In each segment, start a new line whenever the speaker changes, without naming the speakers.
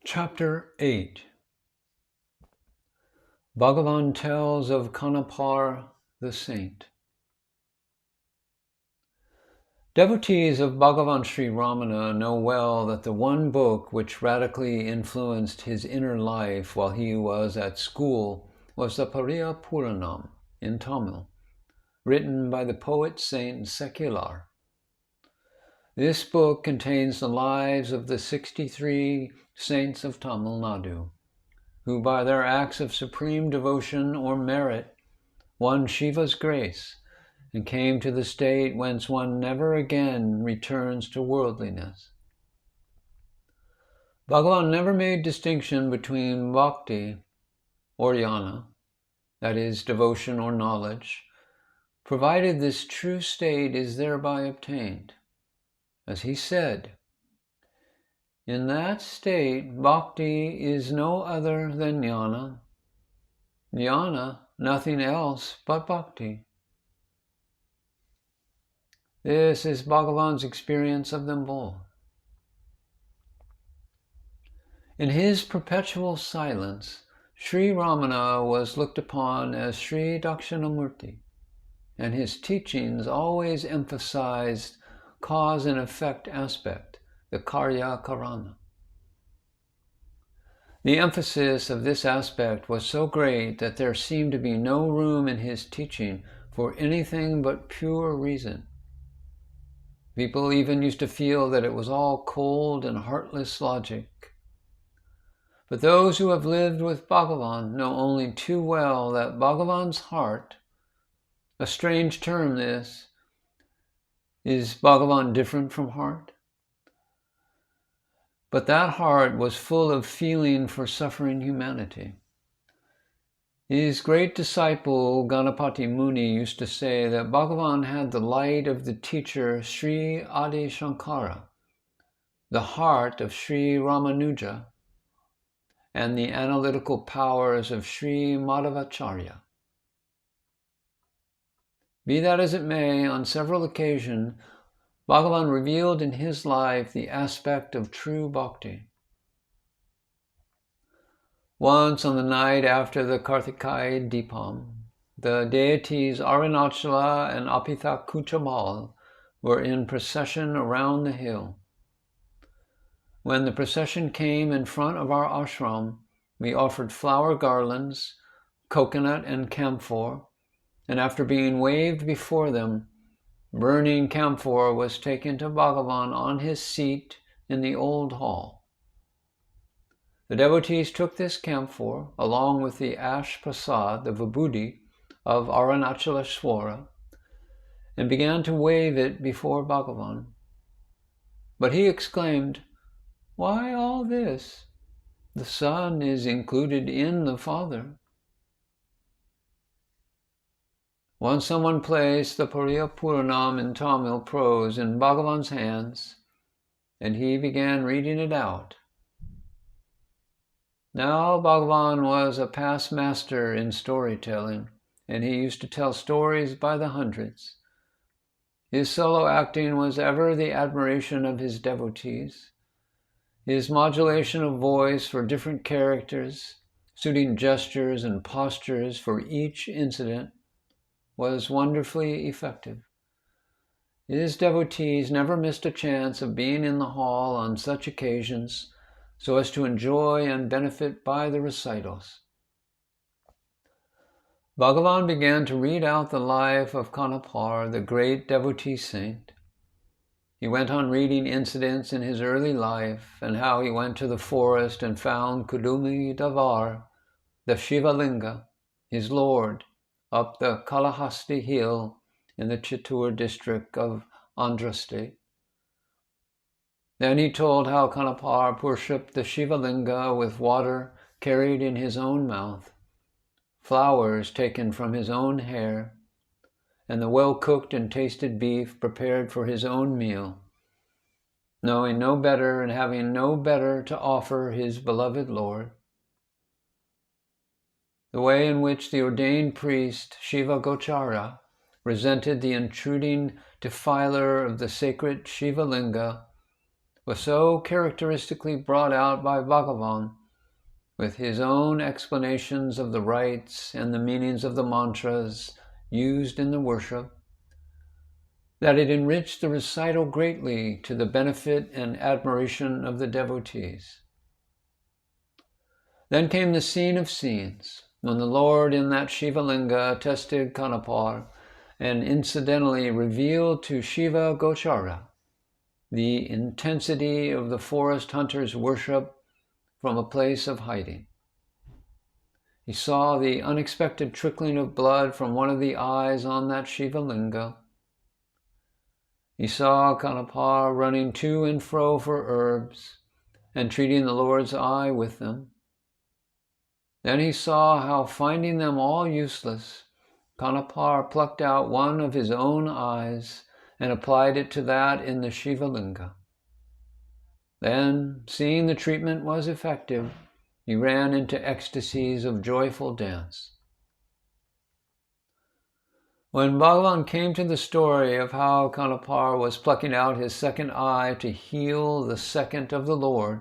Chapter 8. Bhagavan tells of Kanapar the saint. Devotees of Bhagavan Sri Ramana know well that the one book which radically influenced his inner life while he was at school was the Pariya Puranam in Tamil, written by the poet Saint Secular. This book contains the lives of the 63 saints of Tamil Nadu, who by their acts of supreme devotion or merit won Shiva's grace and came to the state whence one never again returns to worldliness. Bhagavan never made distinction between bhakti or jnana, that is, devotion or knowledge, provided this true state is thereby obtained. As he said, in that state, bhakti is no other than jnana, jnana nothing else but bhakti. This is Bhagavan's experience of them both. In his perpetual silence, Sri Ramana was looked upon as Sri Dakshinamurti, and his teachings always emphasized cause and effect aspect, the karya karana. The emphasis of this aspect was so great that there seemed to be no room in his teaching for anything but pure reason. People even used to feel that it was all cold and heartless logic. But those who have lived with Bhagavan know only too well that Bhagavan's heart, a strange term this, is Bhagavan different from heart? But that heart was full of feeling for suffering humanity. His great disciple Ganapati Muni used to say that Bhagavan had the light of the teacher Sri Adi Shankara, the heart of Sri Ramanuja, and the analytical powers of Sri Madhavacharya. Be that as it may, on several occasions, Bhagavan revealed in his life the aspect of true bhakti. Once on the night after the Kartikaya Deepam, the deities Arunachala and Apitha Kuchamal were in procession around the hill. When the procession came in front of our ashram, we offered flower garlands, coconut and camphor, and after being waved before them, burning camphor was taken to Bhagavan on his seat in the old hall. The devotees took this camphor, along with the ash prasad, the vibhuti of Arunachaleshwara, and began to wave it before Bhagavan. But he exclaimed, "Why all this? The Son is included in the Father." Once someone placed the Pariya Puranam in Tamil prose in Bhagavan's hands, and he began reading it out. Now Bhagavan was a past master in storytelling, and he used to tell stories by the hundreds. His solo acting was ever the admiration of his devotees. His modulation of voice for different characters, suiting gestures and postures for each incident, was wonderfully effective. His devotees never missed a chance of being in the hall on such occasions so as to enjoy and benefit by the recitals. Bhagavan began to read out the life of Kanapar, the great devotee saint. He went on reading incidents in his early life and how he went to the forest and found Kudumi Davar, the Shivalinga, his lord, up the Kalahasti hill in the Chittoor district of Andhra state. Then he told how Kanapar worshipped the Shivalinga with water carried in his own mouth, flowers taken from his own hair, and the well-cooked and tasted beef prepared for his own meal, knowing no better and having no better to offer his beloved Lord. The way in which the ordained priest Shiva Vichara resented the intruding defiler of the sacred Shivalinga was so characteristically brought out by Bhagavan, with his own explanations of the rites and the meanings of the mantras used in the worship, that it enriched the recital greatly to the benefit and admiration of the devotees. Then came the scene of scenes, when the Lord in that Shivalinga tested Kanapar and incidentally revealed to Shiva Vichara the intensity of the forest hunter's worship from a place of hiding. He saw the unexpected trickling of blood from one of the eyes on that Shivalinga. He saw Kanapar running to and fro for herbs and treating the Lord's eye with them. Then he saw how, finding them all useless, Kanapar plucked out one of his own eyes and applied it to that in the Shivalinga. Then, seeing the treatment was effective, he ran into ecstasies of joyful dance. When Bhagavan came to the story of how Kanapar was plucking out his second eye to heal the second of the Lord,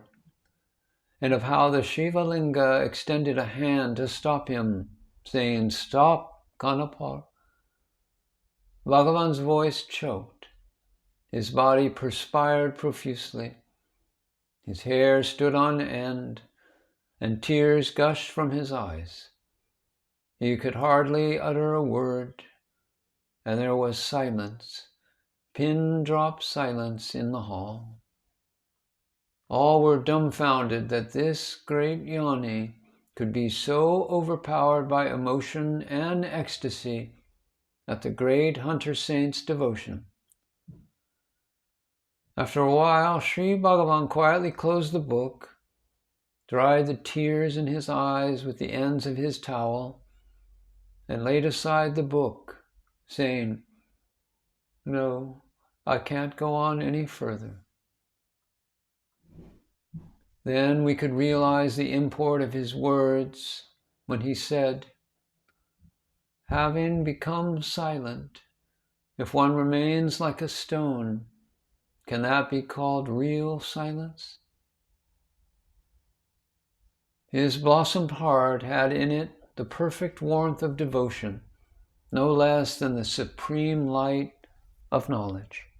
and of how the Shivalinga extended a hand to stop him, saying, "Stop, Kanapar," Bhagavan's voice choked. His body perspired profusely. His hair stood on end, and tears gushed from his eyes. He could hardly utter a word, and there was silence, pin-drop silence in the hall. All were dumbfounded that this great Jnani could be so overpowered by emotion and ecstasy at the great hunter saint's devotion. After a while, Sri Bhagavan quietly closed the book, dried the tears in his eyes with the ends of his towel, and laid aside the book, saying, "No, I can't go on any further." Then we could realize the import of his words when he said, "Having become silent, if one remains like a stone, can that be called real silence?" His blossomed heart had in it the perfect warmth of devotion, no less than the supreme light of knowledge.